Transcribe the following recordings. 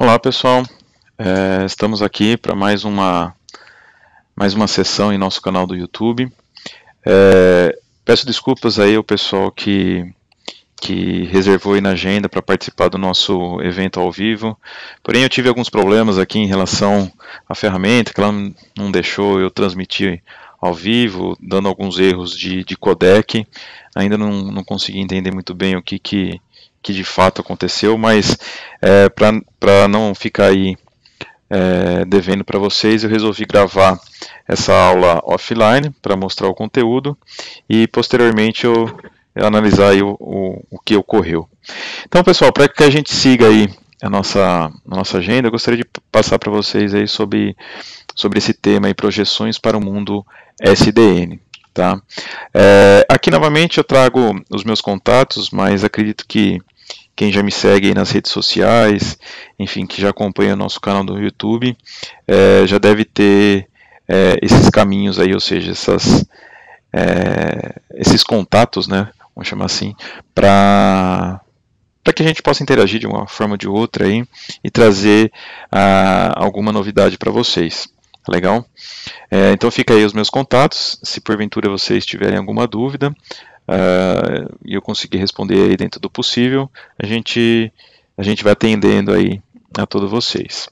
Olá pessoal, estamos aqui para mais uma sessão em nosso canal do YouTube. Peço desculpas aí ao pessoal que reservou aí na agenda para participar do nosso evento ao vivo, porém eu tive alguns problemas aqui em relação à ferramenta, que ela não deixou eu transmitir ao vivo, dando alguns erros de codec. Ainda não consegui entender muito bem o que de fato aconteceu, mas para não ficar aí devendo para vocês, eu resolvi gravar essa aula offline para mostrar o conteúdo e posteriormente eu analisar aí o que ocorreu. Então, pessoal, para que a gente siga aí a nossa agenda, eu gostaria de passar para vocês aí sobre esse tema e projeções para o mundo SDN. Tá? Aqui novamente eu trago os meus contatos, mas acredito que quem já me segue aí nas redes sociais, enfim, que já acompanha o nosso canal do YouTube, já deve ter esses caminhos aí, ou seja, esses contatos, né, vamos chamar assim, para que a gente possa interagir de uma forma ou de outra aí e trazer alguma novidade para vocês. Legal? Então fica aí os meus contatos, se porventura vocês tiverem alguma dúvida e eu conseguir responder aí dentro do possível, a gente vai atendendo aí a todos vocês.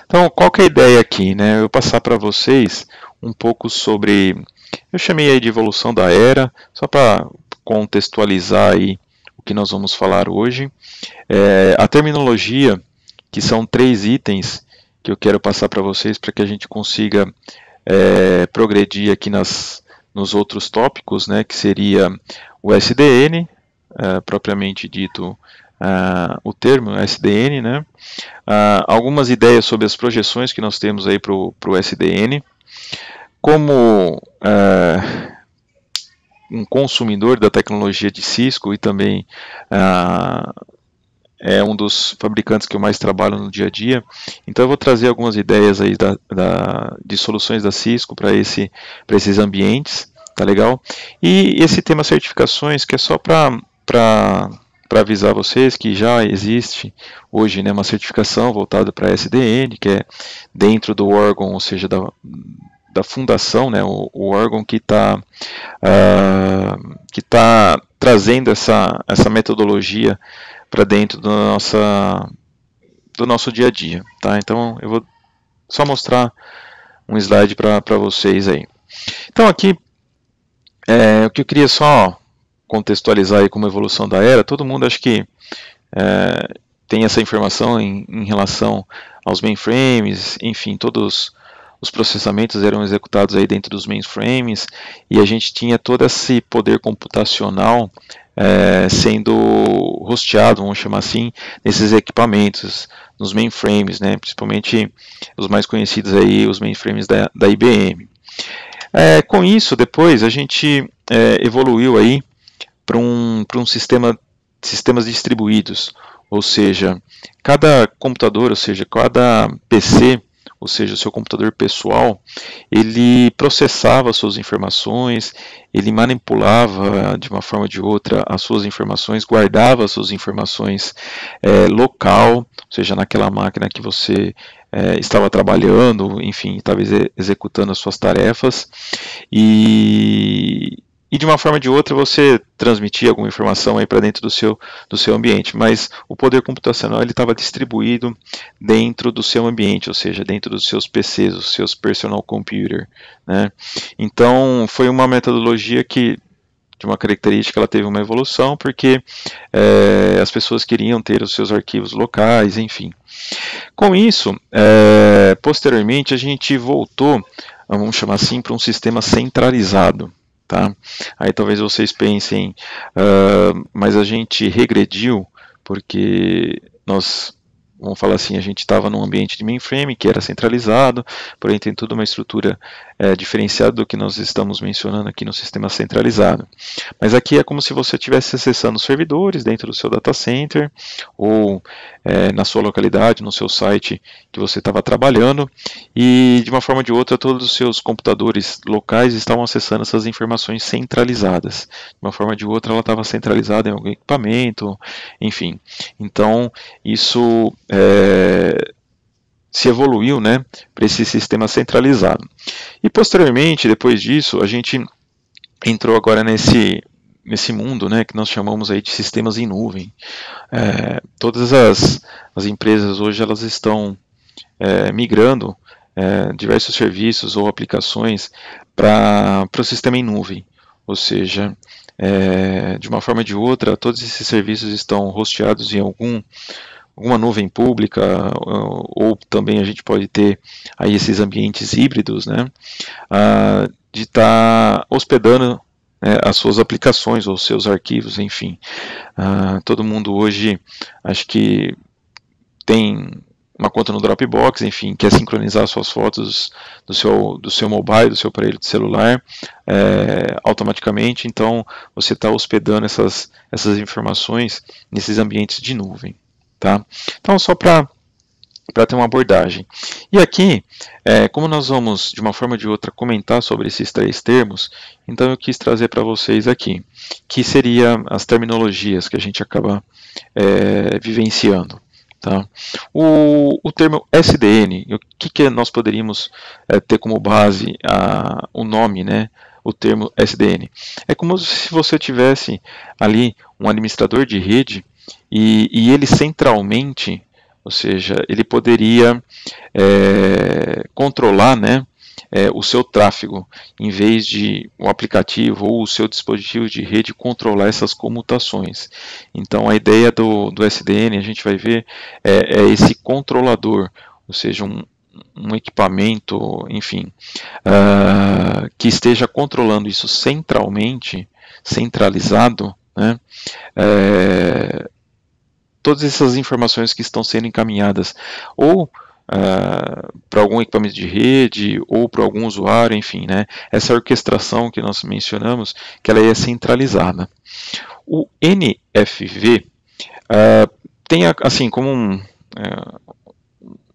Então, qual que é a ideia aqui, né? Eu passar para vocês um pouco sobre, eu chamei aí de evolução da era, só para contextualizar aí o que nós vamos falar hoje. A terminologia, que são 3 itens que eu quero passar para vocês para que a gente consiga progredir aqui nos outros tópicos, né, que seria o SDN, propriamente dito o termo SDN, né, algumas ideias sobre as projeções que nós temos aí para o SDN, como um consumidor da tecnologia de Cisco e também é um dos fabricantes que eu mais trabalho no dia a dia. Então eu vou trazer algumas ideias aí de soluções da Cisco para esses ambientes, tá legal? E esse tema certificações, que é só para avisar vocês que já existe hoje, né, uma certificação voltada para SDN, que é dentro do órgão, ou seja, da fundação, né, o órgão que está trazendo essa metodologia para dentro do nosso dia a dia. Tá? Então eu vou só mostrar um slide para vocês aí. Então aqui, o que eu queria só contextualizar aí como evolução da era, todo mundo acho que tem essa informação em relação aos mainframes, enfim, todos os processamentos eram executados aí dentro dos mainframes e a gente tinha todo esse poder computacional sendo hosteado, vamos chamar assim, nesses equipamentos, nos mainframes, né, principalmente os mais conhecidos aí, os mainframes da IBM. Com isso, depois a gente evoluiu aí para sistemas distribuídos, ou seja, cada computador, ou seja, cada PC, ou seja, o seu computador pessoal, ele processava suas informações, ele manipulava de uma forma ou de outra as suas informações, guardava as suas informações local, ou seja, naquela máquina que você estava trabalhando, enfim, estava executando as suas tarefas, e de uma forma ou de outra você transmitia alguma informação aí para dentro do seu ambiente, mas o poder computacional ele estava distribuído dentro do seu ambiente, ou seja, dentro dos seus PCs, os seus personal computer, né? Então foi uma metodologia que de uma característica ela teve uma evolução porque as pessoas queriam ter os seus arquivos locais, enfim. Com isso, posteriormente a gente voltou, vamos chamar assim, para um sistema centralizado. Tá? Aí talvez vocês pensem, mas a gente regrediu porque nós, vamos falar assim, a gente estava num ambiente de mainframe que era centralizado, porém tem toda uma estrutura diferenciada do que nós estamos mencionando aqui no sistema centralizado. Mas aqui é como se você estivesse acessando os servidores dentro do seu data center ou na sua localidade, no seu site que você estava trabalhando e de uma forma ou de outra todos os seus computadores locais estavam acessando essas informações centralizadas. De uma forma ou de outra ela estava centralizada em algum equipamento, enfim. Então isso se evoluiu, né, para esse sistema centralizado. E posteriormente, depois disso, a gente entrou agora nesse mundo, né, que nós chamamos aí de sistemas em nuvem. Todas as empresas hoje elas estão migrando diversos serviços ou aplicações para o sistema em nuvem, ou seja, de uma forma ou de outra, todos esses serviços estão hosteados em alguma nuvem pública, ou também a gente pode ter aí esses ambientes híbridos, né, de estar hospedando as suas aplicações ou seus arquivos, enfim. Todo mundo hoje acho que tem uma conta no Dropbox, enfim, quer sincronizar suas fotos do seu mobile, do seu aparelho de celular automaticamente, então você está hospedando essas informações nesses ambientes de nuvem. Tá? Então, só para ter uma abordagem. E aqui, como nós vamos, de uma forma ou de outra, comentar sobre esses 3 termos, então eu quis trazer para vocês aqui, que seria as terminologias que a gente acaba vivenciando. Tá? O termo SDN, o que nós poderíamos ter como base o nome, né? O termo SDN? É como se você tivesse ali um administrador de rede e ele centralmente, ou seja, ele poderia controlar, né, o seu tráfego, em vez de o aplicativo ou o seu dispositivo de rede controlar essas comutações. Então a ideia do SDN, a gente vai ver, é esse controlador, ou seja, um equipamento, enfim, que esteja controlando isso centralmente, centralizado, né, todas essas informações que estão sendo encaminhadas ou para algum equipamento de rede ou para algum usuário, enfim, né? Essa orquestração que nós mencionamos, que ela é centralizada. O NFV tem assim como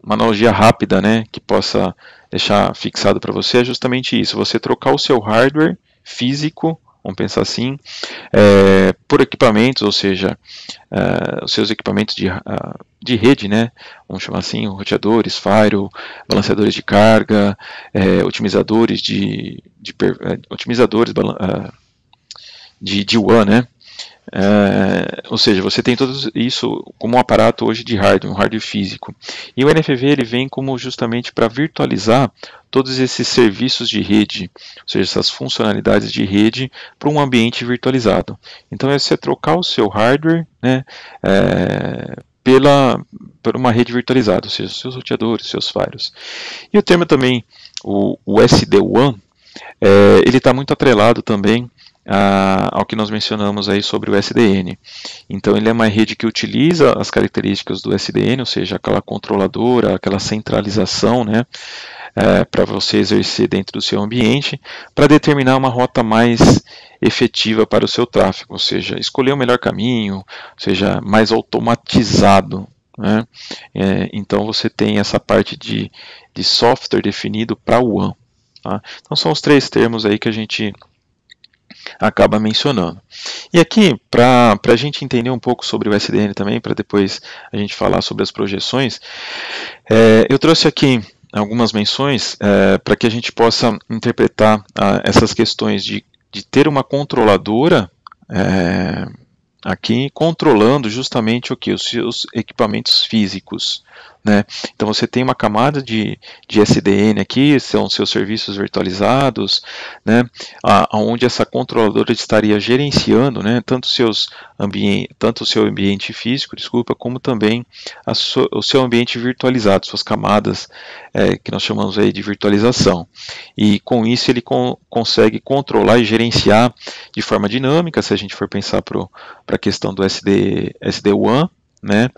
uma analogia rápida, né, que possa deixar fixado para você, é justamente isso: você trocar o seu hardware físico, vamos pensar assim, por equipamentos, ou seja, os seus equipamentos de rede, né, vamos chamar assim, roteadores, firewall, balanceadores de carga, otimizadores otimizadores de WAN, né? Ou seja, você tem tudo isso como um aparato hoje de hardware, um hardware físico. E o NFV ele vem como justamente para virtualizar todos esses serviços de rede, ou seja, essas funcionalidades de rede para um ambiente virtualizado. Então é você trocar o seu hardware, né, por uma rede virtualizada, ou seja, os seus roteadores, seus firewalls. E o termo também, o SD-WAN, ele está muito atrelado também ao que nós mencionamos aí sobre o SDN. Então ele é uma rede que utiliza as características do SDN, ou seja, aquela controladora, aquela centralização, né, para você exercer dentro do seu ambiente, para determinar uma rota mais efetiva para o seu tráfego, ou seja, escolher o melhor caminho, ou seja, mais automatizado, né? Então você tem essa parte de software definido para o WAN. Tá? Então são os 3 termos aí que a gente acaba mencionando. E aqui, para a gente entender um pouco sobre o SDN também, para depois a gente falar sobre as projeções, eu trouxe aqui algumas menções para que a gente possa interpretar essas questões de ter uma controladora aqui controlando justamente o que? Os seus equipamentos físicos. Né? Então você tem uma camada de SDN aqui, são seus serviços virtualizados, né? Onde essa controladora estaria gerenciando, né, tanto o seu ambiente físico, como também o seu ambiente virtualizado, suas camadas que nós chamamos aí de virtualização. E com isso ele consegue controlar e gerenciar de forma dinâmica, se a gente for pensar para a questão do SD-WAN, né?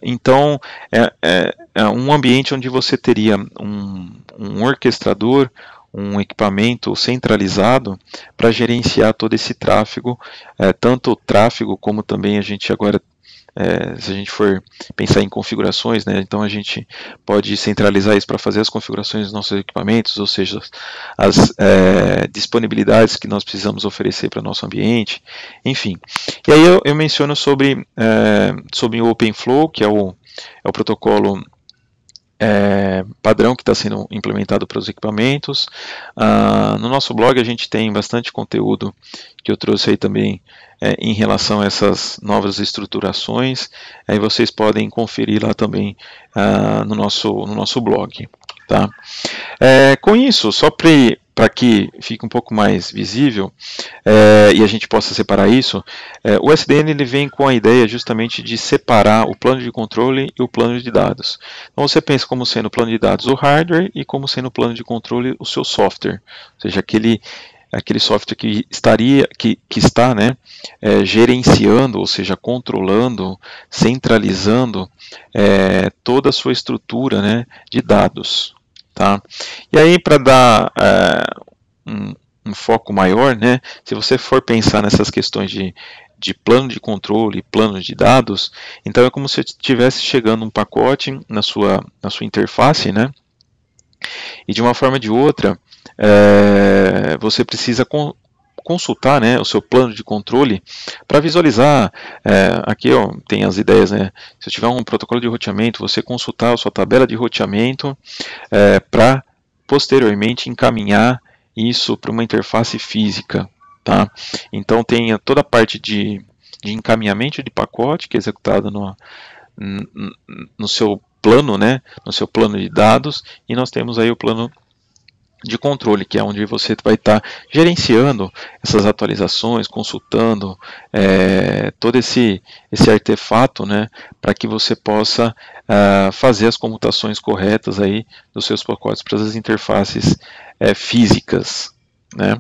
Então é um ambiente onde você teria um orquestrador, um equipamento centralizado para gerenciar todo esse tráfego, tanto o tráfego como também a gente agora, se a gente for pensar em configurações, né, então a gente pode centralizar isso para fazer as configurações dos nossos equipamentos, ou seja, as disponibilidades que nós precisamos oferecer para o nosso ambiente, enfim. E aí eu menciono sobre o OpenFlow, que é é o protocolo padrão que está sendo implementado para os equipamentos. No nosso blog a gente tem bastante conteúdo que eu trouxe aí também em relação a essas novas estruturações. Aí vocês podem conferir lá também no nosso blog. Tá? Com isso, só para que fique um pouco mais visível e a gente possa separar isso, o SDN ele vem com a ideia justamente de separar o plano de controle e o plano de dados. Então você pensa como sendo o plano de dados o hardware e como sendo o plano de controle o seu software, ou seja, aquele software que está, né, gerenciando, ou seja, controlando, centralizando toda a sua estrutura, né, de dados. Tá? E aí, para dar um foco maior, né, se você for pensar nessas questões de plano de controle, plano de dados, então é como se estivesse chegando um pacote na sua interface, né, e de uma forma ou de outra, você precisa consultar, né, o seu plano de controle para visualizar. Aqui tem as ideias, né, se eu tiver um protocolo de roteamento, você consultar a sua tabela de roteamento para posteriormente encaminhar isso para uma interface física. Tá? Então tem toda a parte de encaminhamento de pacote que é executado no seu plano, né, no seu plano de dados, e nós temos aí o plano de controle, que é onde você vai estar gerenciando essas atualizações, consultando todo esse artefato, né, para que você possa fazer as comutações corretas aí dos seus pacotes para as interfaces físicas, né.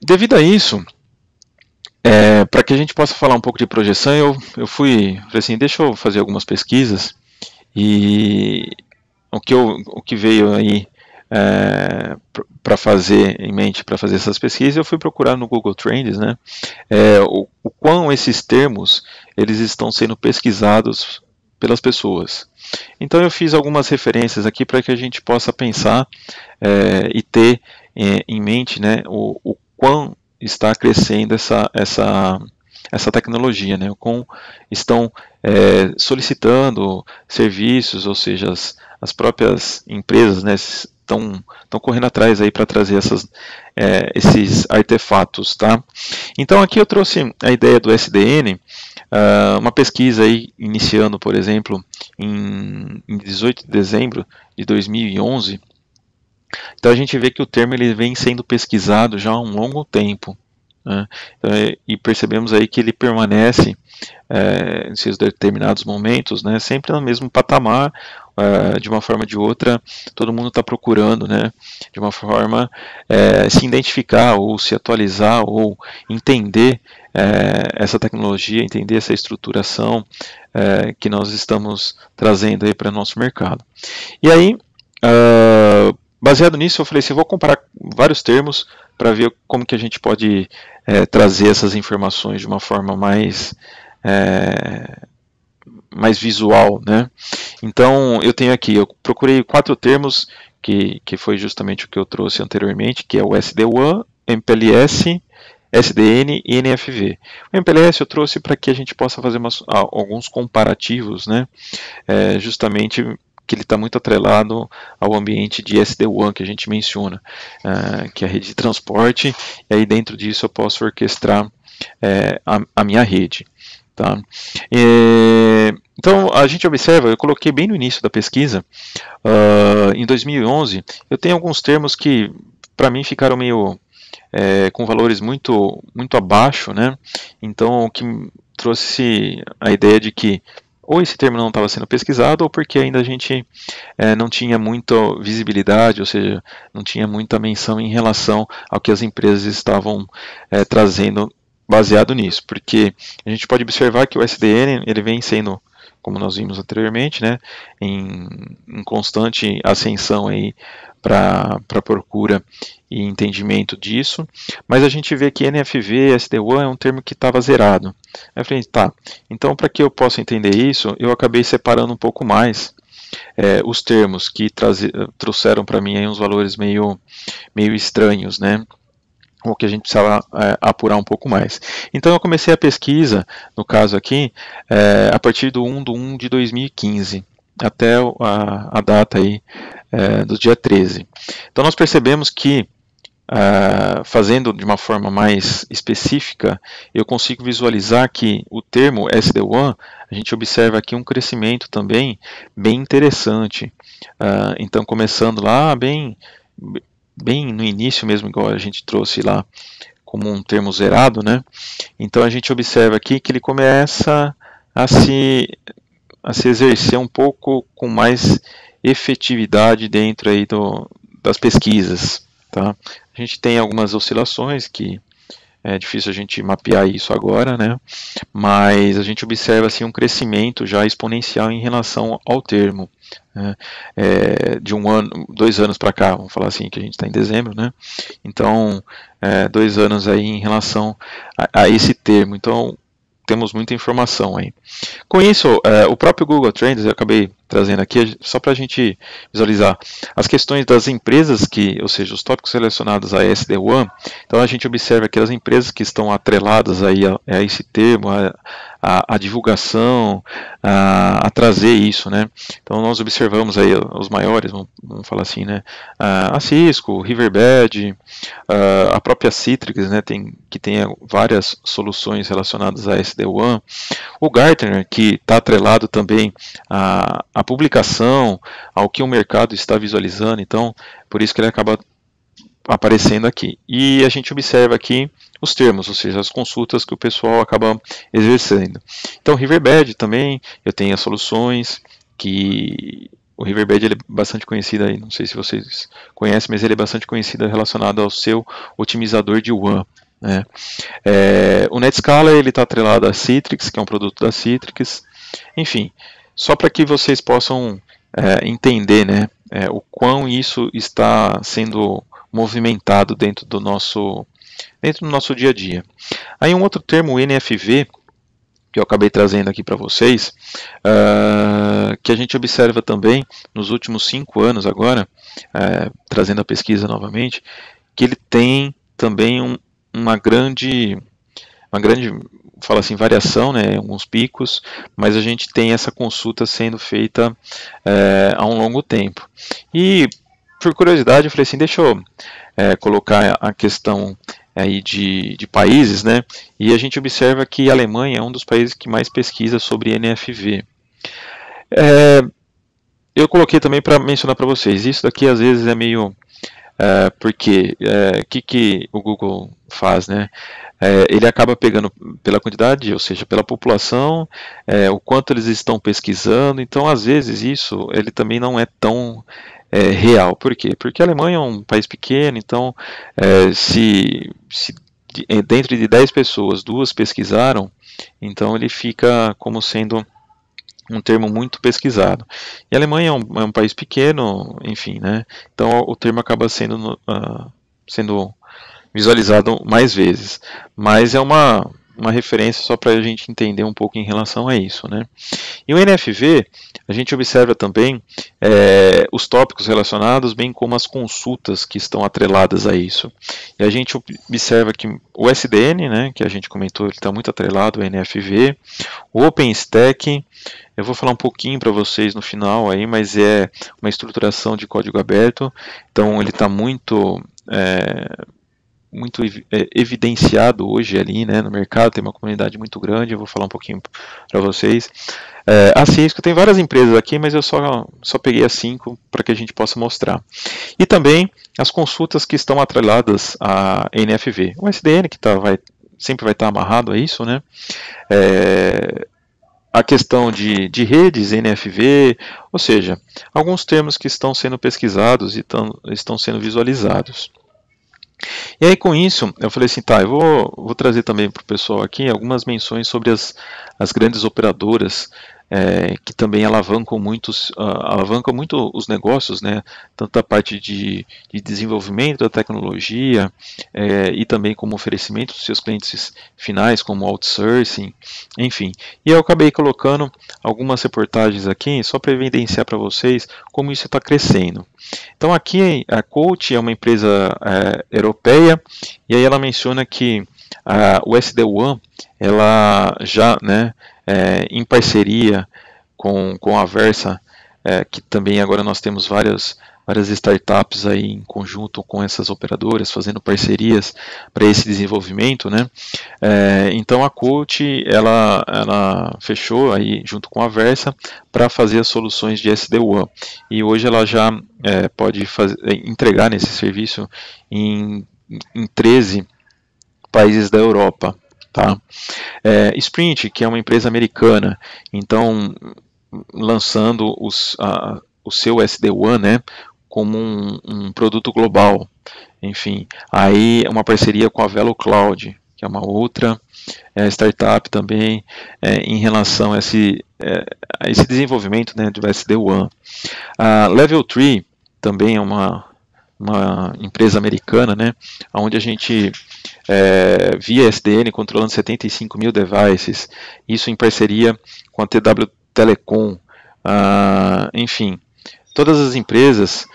Devido a isso, para que a gente possa falar um pouco de projeção, eu falei assim, deixa eu fazer algumas pesquisas, e o que veio aí para fazer em mente, para fazer essas pesquisas, eu fui procurar no Google Trends, né, o quão esses termos eles estão sendo pesquisados pelas pessoas. Então eu fiz algumas referências aqui para que a gente possa pensar e ter em mente, né, o quão está crescendo essa tecnologia, né, o quão estão solicitando serviços, ou seja, as próprias empresas, né, estão correndo atrás aí para trazer esses artefatos, tá? Então aqui eu trouxe a ideia do SDN, uma pesquisa aí iniciando, por exemplo, em 18 de dezembro de 2011. Então a gente vê que o termo ele vem sendo pesquisado já há um longo tempo, né? E percebemos aí que ele permanece em seus determinados momentos, né, sempre no mesmo patamar, de uma forma ou de outra, todo mundo está procurando, né, de uma forma se identificar ou se atualizar ou entender essa tecnologia, entender essa estruturação que nós estamos trazendo aí para o nosso mercado. E aí, baseado nisso, eu falei assim, eu vou comparar vários termos para ver como que a gente pode trazer essas informações de uma forma mais visual, né? Então eu tenho aqui, eu procurei 4 termos que foi justamente o que eu trouxe anteriormente, que é o SD-WAN, MPLS, SDN e NFV. O MPLS eu trouxe para que a gente possa fazer alguns comparativos, né? Justamente que ele está muito atrelado ao ambiente de SD-WAN que a gente menciona, que é a rede de transporte, e aí dentro disso eu posso orquestrar a minha rede. Tá? Então a gente observa, eu coloquei bem no início da pesquisa, em 2011, eu tenho alguns termos que para mim ficaram meio com valores muito abaixo, né? Então o que trouxe a ideia de que ou esse termo não estava sendo pesquisado, ou porque ainda a gente não tinha muita visibilidade, ou seja, não tinha muita menção em relação ao que as empresas estavam trazendo baseado nisso, porque a gente pode observar que o SDN ele vem sendo, como nós vimos anteriormente, né, em constante ascensão aí para procura e entendimento disso, mas a gente vê que NFV, SD-WAN é um termo que estava zerado. Aí eu falei, tá, então para que eu possa entender isso, eu acabei separando um pouco mais os termos que trouxeram para mim aí uns valores meio estranhos, né? o que a gente precisava apurar um pouco mais. Então eu comecei a pesquisa, no caso aqui, a partir do 1 de 2015, até a data aí do dia 13. Então nós percebemos que, fazendo de uma forma mais específica, eu consigo visualizar que o termo SD-WAN, a gente observa aqui um crescimento também bem interessante. Então começando lá bem no início mesmo, igual a gente trouxe lá como um termo zerado, né? Então a gente observa aqui que ele começa a se exercer um pouco com mais efetividade dentro aí das pesquisas, tá? A gente tem algumas oscilações que é difícil a gente mapear isso agora, né? Mas a gente observa assim um crescimento já exponencial em relação ao termo, né? De 2 anos para cá, vamos falar assim, que a gente está em dezembro, né? Então, 2 anos aí em relação a esse termo. Então, temos muita informação aí. Com isso, o próprio Google Trends, eu acabei trazendo aqui, só para a gente visualizar as questões das empresas ou seja, os tópicos relacionados a SD-WAN. Então a gente observa que as empresas que estão atreladas aí a esse termo, a divulgação, a trazer isso, né? Então nós observamos aí os maiores, vamos falar assim, né? A Cisco, Riverbed, a própria Citrix, né? Que tem várias soluções relacionadas a SD-WAN. O Gartner, que está atrelado também à publicação, ao que o mercado está visualizando, então por isso que ele acaba aparecendo aqui. E a gente observa aqui os termos, ou seja, as consultas que o pessoal acaba exercendo. Então, Riverbed também, eu tenho as soluções, que o Riverbed ele é bastante conhecido aí, não sei se vocês conhecem, mas ele é bastante conhecido relacionado ao seu otimizador de WAN. Né? O Netscala ele está atrelado à Citrix, que é um produto da Citrix. Enfim, só para que vocês possam entender, né, o quão isso está sendo movimentado dentro do nosso dia a dia. Aí um outro termo, o NFV, que eu acabei trazendo aqui para vocês, que a gente observa também nos últimos 5 anos agora, trazendo a pesquisa novamente, que ele tem também uma grande fala assim, variação, né, alguns picos, mas a gente tem essa consulta sendo feita há um longo tempo. E por curiosidade eu falei assim, deixa eu colocar a questão aí de países, né, e a gente observa que a Alemanha é um dos países que mais pesquisa sobre NFV. Eu coloquei também para mencionar para vocês, isso daqui às vezes é meio... porque o que o Google faz, né? Ele acaba pegando pela quantidade, ou seja, pela população, o quanto eles estão pesquisando. Então, às vezes, isso ele também não é tão real. Por quê? Porque a Alemanha é um país pequeno, então, se dentro de 10 pessoas, 2 pesquisaram, então ele fica como sendo um termo muito pesquisado. E a Alemanha é um país pequeno, enfim, né? Então o termo acaba sendo visualizado mais vezes. Mas é uma referência só para a gente entender um pouco em relação a isso, né? E o NFV, a gente observa também os tópicos relacionados, bem como as consultas que estão atreladas a isso. E a gente observa que o SDN, né, que a gente comentou, ele está muito atrelado ao NFV, o OpenStack, eu vou falar um pouquinho para vocês no final aí, mas é uma estruturação de código aberto, então ele está muito evidenciado hoje ali, né, no mercado, tem uma comunidade muito grande, eu vou falar um pouquinho para vocês. A Cisco tem várias empresas aqui, mas eu só peguei as 5 para que a gente possa mostrar. E também as consultas que estão atreladas a NFV. O SDN, que sempre vai estar amarrado a isso, né? A questão de redes, NFV, ou seja, alguns termos que estão sendo pesquisados e estão sendo visualizados. E aí com isso, eu falei assim, tá, eu vou trazer também para o pessoal aqui algumas menções sobre as grandes operadoras que também alavancam muito os negócios, né? Tanto a parte de desenvolvimento da tecnologia e também como oferecimento dos seus clientes finais, como outsourcing, enfim. E eu acabei colocando algumas reportagens aqui só para evidenciar para vocês como isso está crescendo. Então aqui a Coach é uma empresa europeia e aí ela menciona que o SD-WAN ela já, né, em parceria com a Versa, que também agora nós temos várias startups aí em conjunto com essas operadoras, fazendo parcerias para esse desenvolvimento, né? Então a Coach ela fechou aí junto com a Versa para fazer as soluções de SD-WAN e hoje ela já pode entregar nesse serviço em 13 países da Europa. Tá? Sprint, que é uma empresa americana, então lançando o seu SD-WAN, né, como um produto global. Enfim, aí uma parceria com a Velo Cloud, que é uma outra startup também em relação a esse desenvolvimento, né, do SD-WAN. A Level 3 também é uma empresa americana, né, onde a gente via SDN controlando 75 mil devices, isso em parceria com a TW Telecom, enfim, todas as empresas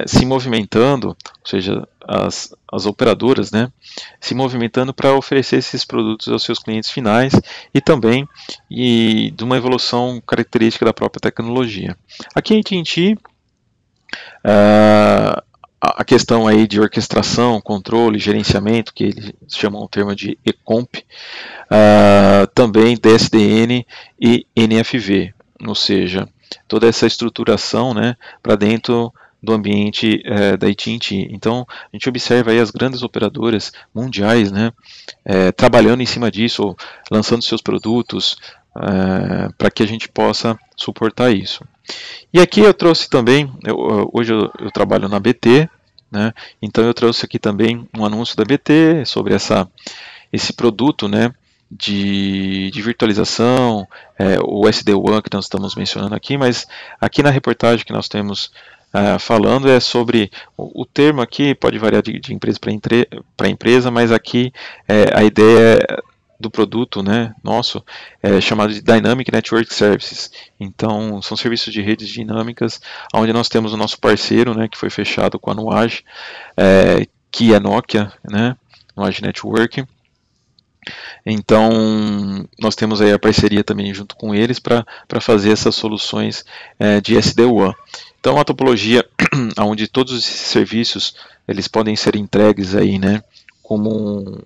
se movimentando, ou seja, as operadoras, né, se movimentando para oferecer esses produtos aos seus clientes finais e também de uma evolução característica da própria tecnologia. Aqui a AT&T, a questão aí de orquestração, controle, gerenciamento, que eles chamam o termo de eComp, também DSDN e NFV, ou seja, toda essa estruturação, né, para dentro do ambiente da AT&T. Então, a gente observa aí as grandes operadoras mundiais, né, trabalhando em cima disso, lançando seus produtos, para que a gente possa suportar isso. E aqui eu trouxe também, hoje eu trabalho na BT, né, então eu trouxe aqui também um anúncio da BT sobre esse produto, né, de virtualização, o SD-WAN que nós estamos mencionando aqui, mas aqui na reportagem que nós temos falando é sobre, o termo aqui pode variar de empresa para empresa, mas aqui a ideia do produto, né, nosso, chamado de Dynamic Network Services. Então, são serviços de redes dinâmicas, onde nós temos o nosso parceiro, né, que foi fechado com a Nuage, que é Nokia, né, Nuage Network. Então, nós temos aí a parceria também junto com eles para fazer essas soluções de SD-WAN. Então, a topologia onde todos esses serviços eles podem ser entregues aí, né, como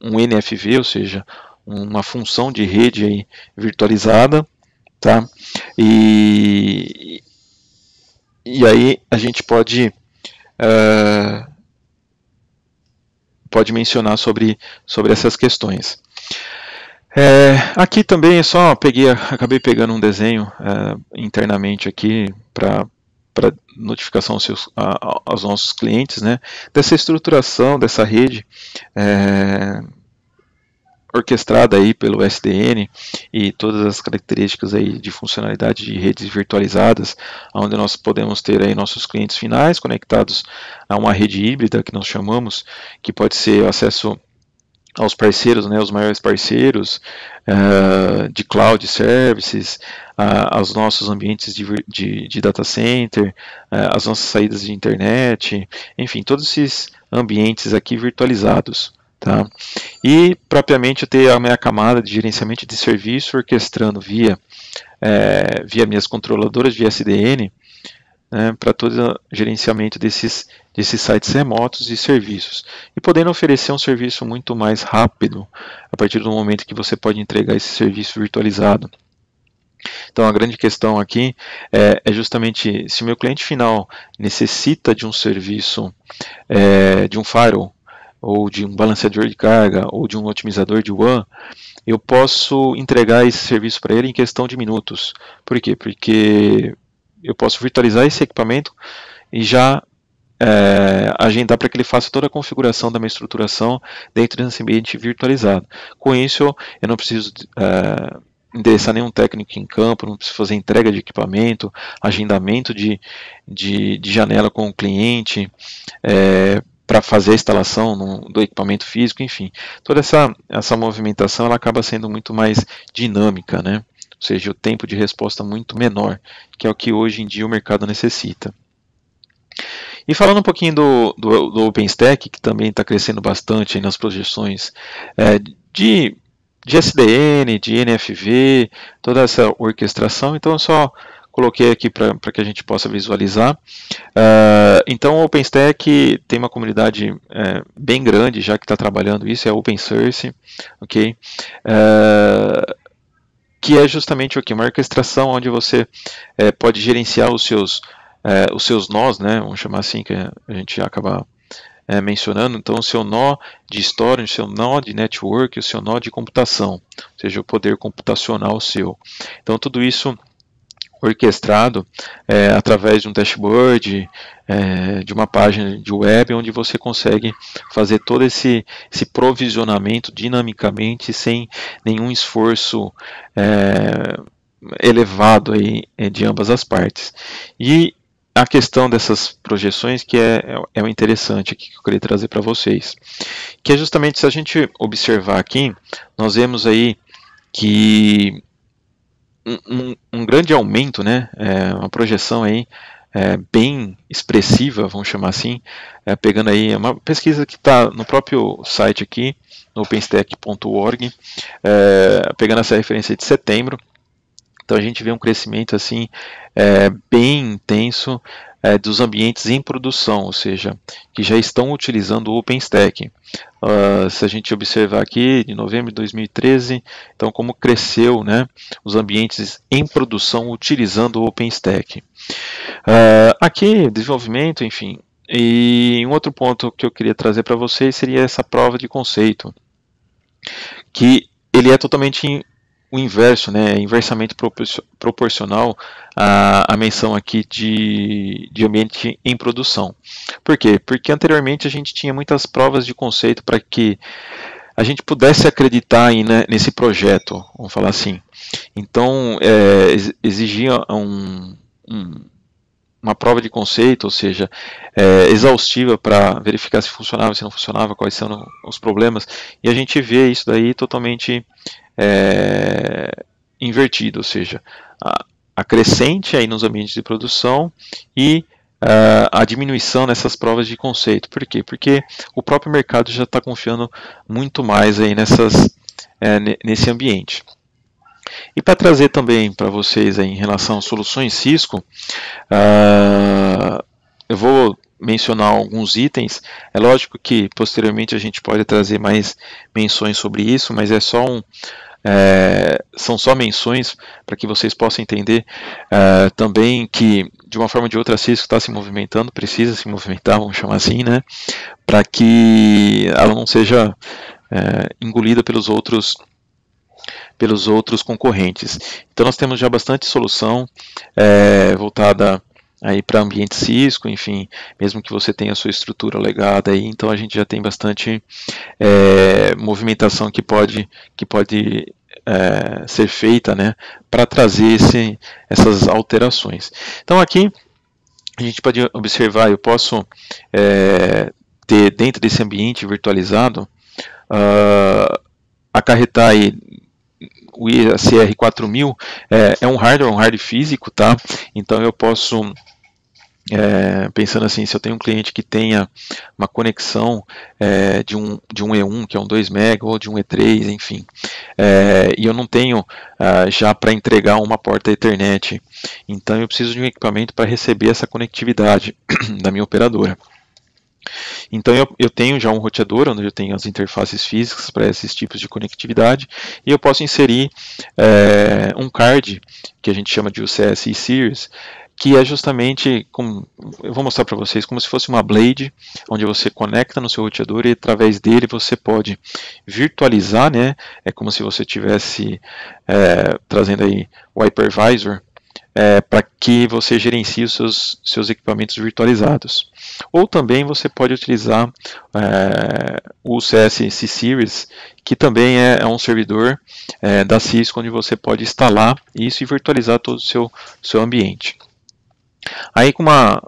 um NFV, ou seja, uma função de rede aí virtualizada, tá? E aí a gente pode mencionar sobre essas questões. Aqui também acabei pegando um desenho internamente aqui para notificação aos nossos clientes, né, dessa estruturação dessa rede orquestrada aí pelo SDN e todas as características aí de funcionalidade de redes virtualizadas, onde nós podemos ter aí nossos clientes finais conectados a uma rede híbrida que nós chamamos, que pode ser acesso aos parceiros, né, os maiores parceiros de cloud services, aos nossos ambientes de data center, as nossas saídas de internet, enfim, todos esses ambientes aqui virtualizados. Tá? E propriamente eu ter a minha camada de gerenciamento de serviço orquestrando via minhas controladoras de SDN, né, para todo o gerenciamento desses sites remotos e serviços. E podendo oferecer um serviço muito mais rápido a partir do momento que você pode entregar esse serviço virtualizado. Então a grande questão aqui é justamente se o meu cliente final necessita de um serviço, de um firewall, ou de um balanceador de carga, ou de um otimizador de WAN, eu posso entregar esse serviço para ele em questão de minutos. Por quê? Porque eu posso virtualizar esse equipamento e já agendar para que ele faça toda a configuração da minha estruturação dentro desse ambiente virtualizado. Com isso, eu não preciso endereçar nenhum técnico em campo, não precisa fazer entrega de equipamento, agendamento de janela com o cliente, para fazer a instalação do equipamento físico, enfim. Toda essa movimentação ela acaba sendo muito mais dinâmica, né? Ou seja, o tempo de resposta muito menor, que é o que hoje em dia o mercado necessita. E falando um pouquinho do OpenStack, que também está crescendo bastante aí nas projeções de SDN, de NFV, toda essa orquestração, então eu só coloquei aqui para que a gente possa visualizar. Então o OpenStack tem uma comunidade bem grande já que está trabalhando isso, é open source, ok? Que é justamente aqui, uma orquestração onde você pode gerenciar os seus nós, né? Vamos chamar assim, que a gente acaba mencionando, então o seu nó de storage, o seu nó de network, o seu nó de computação, ou seja, o poder computacional seu. Então tudo isso orquestrado através de um dashboard, de uma página de web, onde você consegue fazer todo esse provisionamento dinamicamente, sem nenhum esforço elevado aí, de ambas as partes. E a questão dessas projeções que é o interessante aqui que eu queria trazer para vocês, que é justamente, se a gente observar aqui, nós vemos aí que um grande aumento, né, uma projeção aí bem expressiva, vamos chamar assim, pegando aí uma pesquisa que está no próprio site aqui, no openstack.org, pegando essa referência de setembro. Então a gente vê um crescimento assim bem intenso dos ambientes em produção, ou seja, que já estão utilizando o OpenStack. Se a gente observar aqui, de novembro de 2013, então como cresceu, né, os ambientes em produção utilizando o OpenStack. Aqui, desenvolvimento, enfim. E um outro ponto que eu queria trazer para vocês seria essa prova de conceito, que ele é totalmente o inverso, né, inversamente proporcional à menção aqui de ambiente em produção. Por quê? Porque anteriormente a gente tinha muitas provas de conceito para que a gente pudesse acreditar aí, né, nesse projeto, vamos falar assim. Então, exigia uma prova de conceito, ou seja, exaustiva para verificar se funcionava, se não funcionava, quais são os problemas, e a gente vê isso daí totalmente invertido, ou seja, a crescente aí nos ambientes de produção e a diminuição nessas provas de conceito. Por quê? Porque o próprio mercado já está confiando muito mais aí nesse ambiente. E para trazer também para vocês aí em relação às soluções Cisco, eu vou mencionar alguns itens. É lógico que posteriormente a gente pode trazer mais menções sobre isso, mas são só menções para que vocês possam entender também que, de uma forma ou de outra, a Cisco está se movimentando, precisa se movimentar, vamos chamar assim, né, para que ela não seja engolida pelos outros concorrentes. Então nós temos já bastante solução voltada aí para ambiente Cisco, enfim, mesmo que você tenha a sua estrutura legada aí, então a gente já tem bastante movimentação que pode ser feita, né, para trazer essas alterações. Então aqui a gente pode observar, eu posso ter dentro desse ambiente virtualizado acarretar aí o ICR4000 é um hardware físico, tá? Então eu posso, pensando assim, se eu tenho um cliente que tenha uma conexão de um E1, que é um 2 MB, ou de um E3, enfim, e eu não tenho já para entregar uma porta Ethernet, então eu preciso de um equipamento para receber essa conectividade da minha operadora. Então eu tenho já um roteador, onde eu tenho as interfaces físicas para esses tipos de conectividade, e eu posso inserir um card, que a gente chama de UCS e-Series, que é justamente, eu vou mostrar para vocês, como se fosse uma blade, onde você conecta no seu roteador e através dele você pode virtualizar, né? É como se você estivesse trazendo aí o hypervisor para que você gerencie os seus equipamentos virtualizados. Ou também você pode utilizar o CS C-Series, que também é um servidor da Cisco, onde você pode instalar isso e virtualizar todo o seu ambiente. Aí com uma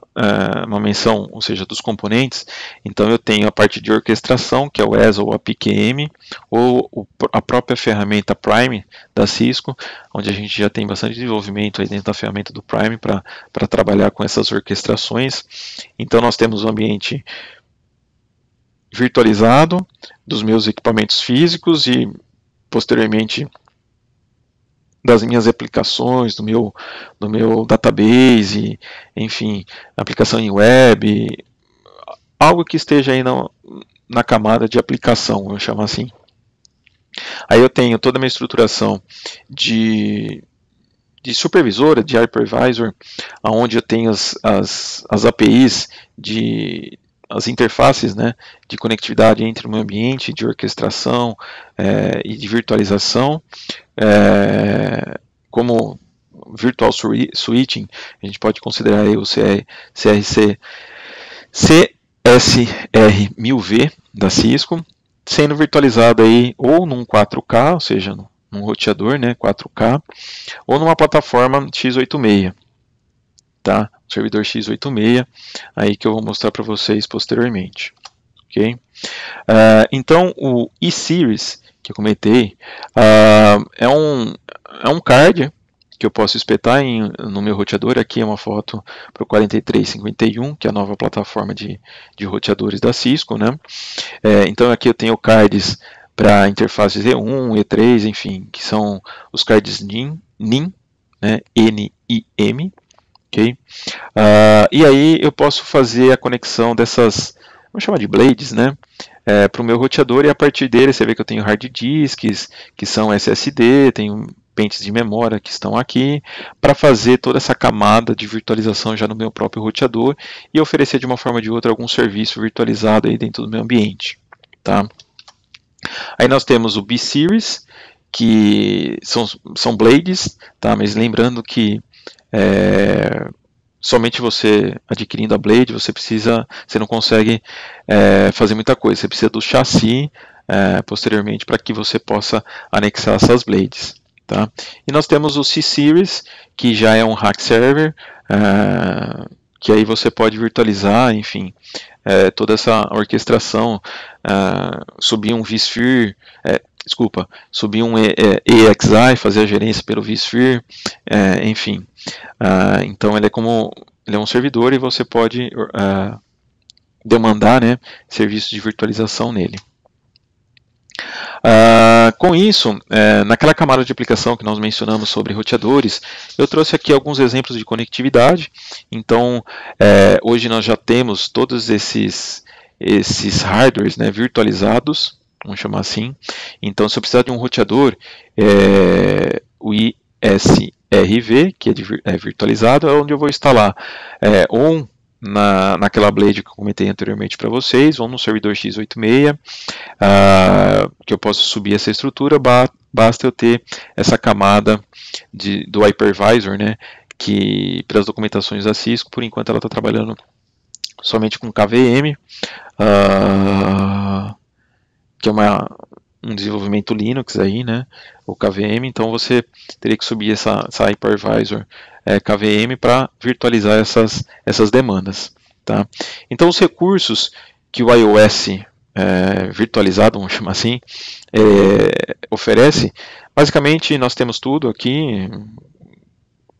menção, ou seja, dos componentes, então eu tenho a parte de orquestração, que é o ESA ou a PQM, ou a própria ferramenta Prime da Cisco, onde a gente já tem bastante desenvolvimento aí dentro da ferramenta do Prime para trabalhar com essas orquestrações. Então nós temos o ambiente virtualizado dos meus equipamentos físicos e posteriormente das minhas aplicações, do meu database, enfim, aplicação em web, algo que esteja aí na camada de aplicação, vamos chamar assim. Aí eu tenho toda a minha estruturação de supervisora, de hypervisor, onde eu tenho as APIs, as interfaces, né, de conectividade entre o meu ambiente, de orquestração e de virtualização, como Virtual Switching, a gente pode considerar aí o CSR1000V da Cisco, sendo virtualizado aí ou num 4K, ou seja, num roteador, né, 4K, ou numa plataforma x86, tá? Servidor x86, aí que eu vou mostrar para vocês posteriormente, ok? Então o E-Series que eu comentei é um card que eu posso espetar no meu roteador. Aqui é uma foto para o 4351, que é a nova plataforma de roteadores da Cisco, né? Então aqui eu tenho cards para interfaces E1, E3, enfim, que são os cards NIM, né? N-I-M, ok? E aí eu posso fazer a conexão dessas, vamos chamar de blades, né? Para o meu roteador, e a partir dele você vê que eu tenho hard disks, que são SSD, tenho pentes de memória que estão aqui, para fazer toda essa camada de virtualização já no meu próprio roteador e oferecer de uma forma ou de outra algum serviço virtualizado aí dentro do meu ambiente, tá? Aí nós temos o B-Series, que são blades, tá? Mas lembrando que somente você adquirindo a blade, você não consegue fazer muita coisa. Você precisa do chassi posteriormente para que você possa anexar essas blades, tá? E nós temos o C-Series, que já é um rack server, que aí você pode virtualizar, enfim, toda essa orquestração, subir um vSphere, subir um EXI, fazer a gerência pelo vSphere, enfim. Então ele é um servidor e você pode demandar, né, serviços de virtualização nele. Com isso, naquela camada de aplicação que nós mencionamos sobre roteadores, eu trouxe aqui alguns exemplos de conectividade. Então, hoje nós já temos todos esses hardwares, né, virtualizados, vamos chamar assim. Então, se eu precisar de um roteador, o ISRV, que é virtualizado, é onde eu vou instalar ou naquela blade que eu comentei anteriormente para vocês, ou no servidor x86, que eu posso subir essa estrutura, basta eu ter essa camada do hypervisor, né, que pelas documentações da Cisco, por enquanto ela está trabalhando somente com KVM, que é um desenvolvimento Linux aí, né, o KVM. Então você teria que subir essa hypervisor KVM para virtualizar essas demandas, tá? Então os recursos que o iOS virtualizado, vamos chamar assim, oferece, basicamente nós temos tudo aqui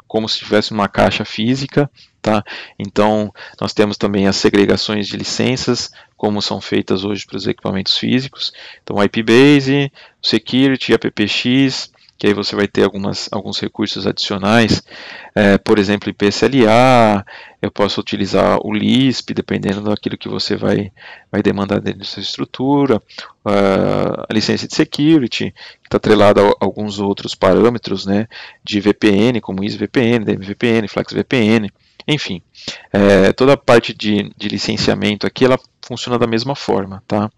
como se tivesse uma caixa física, tá? Então nós temos também as segregações de licenças, como são feitas hoje para os equipamentos físicos. Então IPBase, Security, AppX, que aí você vai ter alguns recursos adicionais, por exemplo, IPSLA, eu posso utilizar o Lisp, dependendo daquilo que você vai demandar dentro dessa estrutura, a licença de Security, que está atrelada a alguns outros parâmetros, né, de VPN, como EasyVPN, DMVPN, FlexVPN, enfim, toda a parte de licenciamento aqui, ela funciona da mesma forma, tá?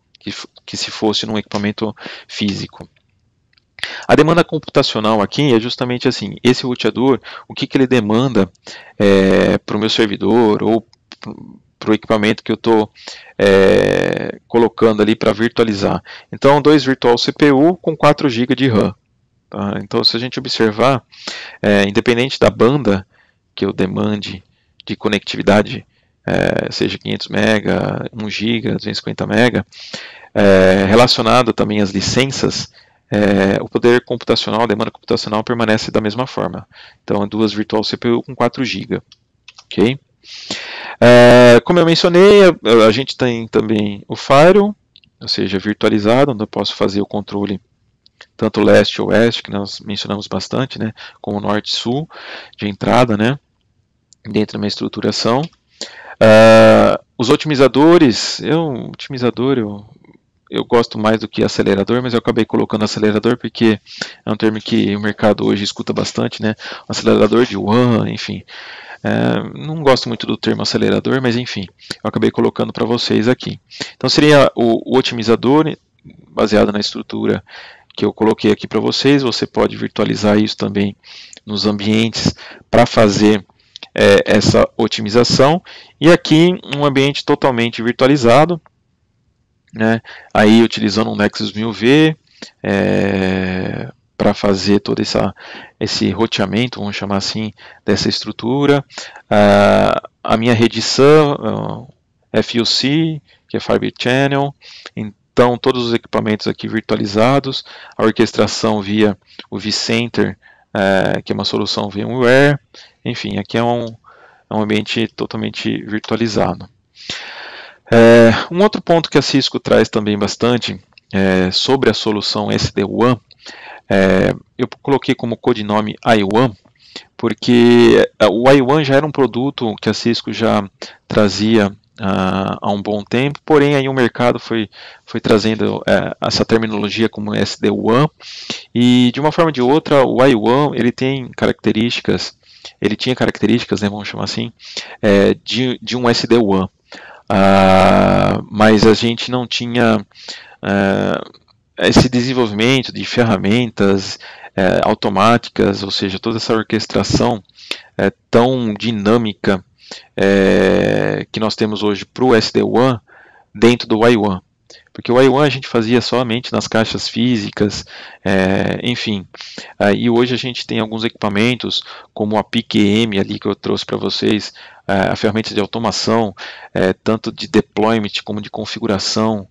Que se fosse num equipamento físico. A demanda computacional aqui é justamente assim, esse roteador, o que ele demanda para o meu servidor ou para o equipamento que eu estou colocando ali para virtualizar. Então, 2 virtual CPU com 4 GB de RAM. Tá? Então, se a gente observar, independente da banda que eu demande de conectividade, seja 500 MB, 1 GB, 250 MB, relacionado também às licenças, o poder computacional, a demanda computacional permanece da mesma forma. Então, 2 virtual CPU com 4 GB. Okay? Como eu mencionei, a gente tem também o Firewall, ou seja, virtualizado, onde eu posso fazer o controle tanto leste ou oeste, que nós mencionamos bastante, né, como norte e sul, de entrada, né, dentro da minha estruturação. Os otimizadores, eu gosto mais do que acelerador, mas eu acabei colocando acelerador porque é um termo que o mercado hoje escuta bastante, né? Acelerador de WAN, enfim. Não gosto muito do termo acelerador, mas enfim, eu acabei colocando para vocês aqui. Então seria o otimizador, baseado na estrutura que eu coloquei aqui para vocês. Você pode virtualizar isso também nos ambientes para fazer essa otimização. E aqui um ambiente totalmente virtualizado, né? Aí utilizando um Nexus 1000V para fazer todo esse roteamento, vamos chamar assim, dessa estrutura. A minha rede SAN, FUC, que é Fiber Channel. Então, todos os equipamentos aqui virtualizados, a orquestração via o vCenter, que é uma solução VMware. Enfim, aqui é um ambiente totalmente virtualizado. Um outro ponto que a Cisco traz também bastante sobre a solução SD-WAN, eu coloquei como codinome iWAN, porque o iWAN já era um produto que a Cisco já trazia há um bom tempo, porém aí o mercado foi trazendo essa terminologia como SD-WAN, e de uma forma ou de outra o iWAN ele tinha características, né, vamos chamar assim, de um SD-WAN. Mas a gente não tinha esse desenvolvimento de ferramentas automáticas, ou seja, toda essa orquestração tão dinâmica que nós temos hoje para o SD-WAN dentro do iWAN. Porque o iWAN a gente fazia somente nas caixas físicas, enfim. E hoje a gente tem alguns equipamentos, como a PIC-M ali que eu trouxe para vocês, a ferramenta de automação, tanto de deployment como de configuração.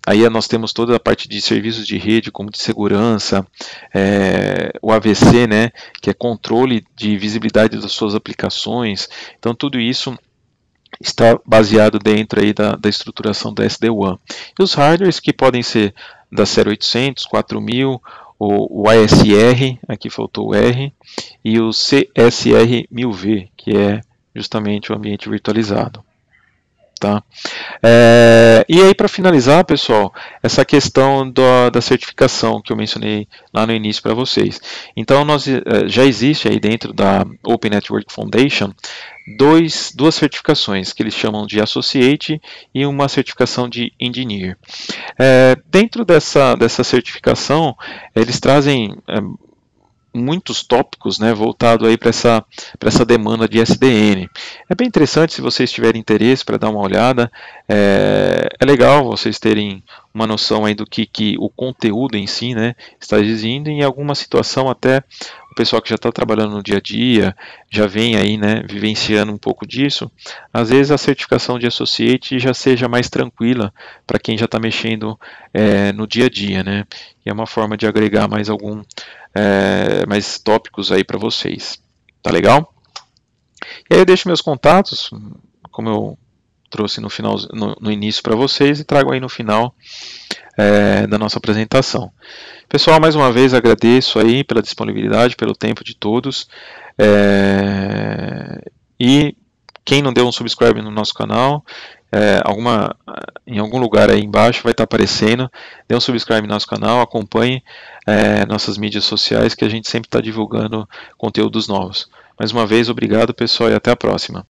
Aí nós temos toda a parte de serviços de rede, como de segurança, o AVC, né, que é controle de visibilidade das suas aplicações. Então tudo isso está baseado dentro aí da estruturação da SD-WAN. E os hardwares que podem ser da série 800, 4000, o ASR, aqui faltou o R, e o CSR 1000V, que é justamente o ambiente virtualizado. Tá? E aí, para finalizar, pessoal, essa questão da certificação que eu mencionei lá no início para vocês. Então, já existe aí dentro da Open Network Foundation duas certificações que eles chamam de Associate e uma certificação de Engineer. Dentro dessa certificação, eles trazem muitos tópicos, né, voltado aí para essa demanda de SDN. É bem interessante se vocês tiverem interesse para dar uma olhada. É legal vocês terem uma noção aí do que o conteúdo em si, né, está dizendo. Em alguma situação até o pessoal que já está trabalhando no dia a dia, já vem aí, né, vivenciando um pouco disso, às vezes a certificação de Associate já seja mais tranquila para quem já está mexendo no dia a dia, né, e é uma forma de agregar mais mais tópicos aí para vocês. Tá legal? E aí eu deixo meus contatos, como eu trouxe no início para vocês, e trago aí no final da nossa apresentação. Pessoal, mais uma vez agradeço aí pela disponibilidade, pelo tempo de todos. E quem não deu um subscribe no nosso canal, em algum lugar aí embaixo vai estar aparecendo. Dê um subscribe no nosso canal, acompanhe nossas mídias sociais, que a gente sempre está divulgando conteúdos novos. Mais uma vez, obrigado, pessoal, e até a próxima.